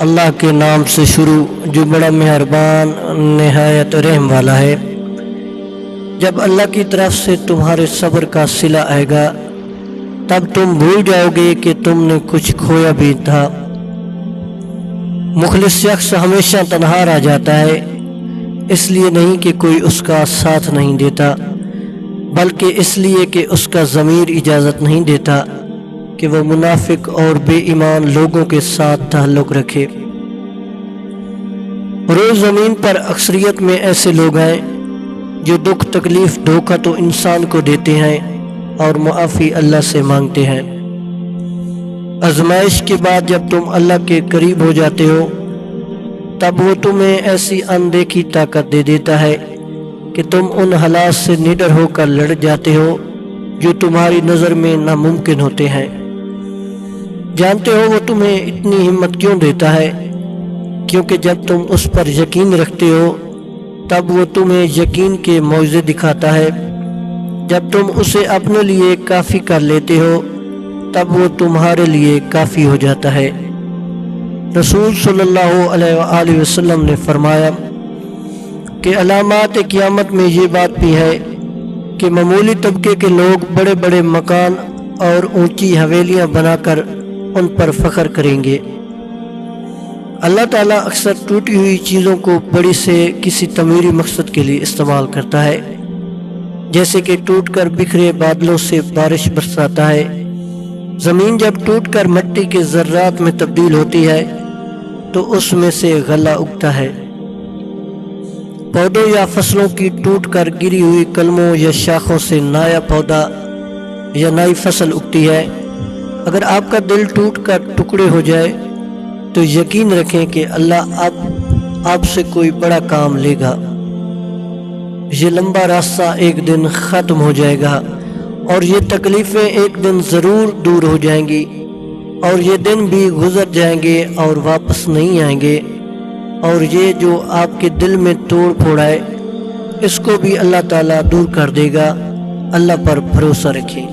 اللہ کے نام سے شروع جو بڑا مہربان نہایت رحم والا ہے۔ جب اللہ کی طرف سے تمہارے صبر کا صلہ آئے گا تب تم بھول جاؤ گے کہ تم نے کچھ کھویا بھی تھا۔ مخلص شخص ہمیشہ تنہا رہ جاتا ہے، اس لیے نہیں کہ کوئی اس کا ساتھ نہیں دیتا، بلکہ اس لیے کہ اس کا ضمیر اجازت نہیں دیتا کہ وہ منافق اور بے ایمان لوگوں کے ساتھ تعلق رکھے۔ روز زمین پر اکثریت میں ایسے لوگ ہیں جو دکھ تکلیف دھوکہ تو انسان کو دیتے ہیں اور معافی اللہ سے مانگتے ہیں۔ آزمائش کے بعد جب تم اللہ کے قریب ہو جاتے ہو تب وہ تمہیں ایسی اندیکھی طاقت دے دیتا ہے کہ تم ان حالات سے نڈر ہو کر لڑ جاتے ہو جو تمہاری نظر میں ناممکن ہوتے ہیں۔ جانتے ہو وہ تمہیں اتنی ہمت کیوں دیتا ہے؟ کیونکہ جب تم اس پر یقین رکھتے ہو تب وہ تمہیں یقین کے معجزے دکھاتا ہے۔ جب تم اسے اپنے لیے کافی کر لیتے ہو تب وہ تمہارے لیے کافی ہو جاتا ہے۔ رسول صلی اللہ علیہ وآلہ وسلم نے فرمایا کہ علامات قیامت میں یہ بات بھی ہے کہ معمولی طبقے کے لوگ بڑے بڑے مکان اور اونچی حویلیاں بنا کر ان پر فخر کریں گے۔ اللہ تعالیٰ اکثر ٹوٹی ہوئی چیزوں کو بڑی سے کسی تعمیری مقصد کے لیے استعمال کرتا ہے، جیسے کہ ٹوٹ کر بکھرے بادلوں سے بارش برساتا ہے۔ زمین جب ٹوٹ کر مٹی کے ذرات میں تبدیل ہوتی ہے تو اس میں سے غلہ اگتا ہے۔ پودوں یا فصلوں کی ٹوٹ کر گری ہوئی کلموں یا شاخوں سے نیا پودا یا نئی فصل اگتی ہے۔ اگر آپ کا دل ٹوٹ کر ٹکڑے ہو جائے تو یقین رکھیں کہ اللہ آپ سے کوئی بڑا کام لے گا۔ یہ لمبا راستہ ایک دن ختم ہو جائے گا اور یہ تکلیفیں ایک دن ضرور دور ہو جائیں گی، اور یہ دن بھی گزر جائیں گے اور واپس نہیں آئیں گے، اور یہ جو آپ کے دل میں توڑ پھوڑ ہے اس کو بھی اللہ تعالیٰ دور کر دے گا۔ اللہ پر بھروسہ رکھیں۔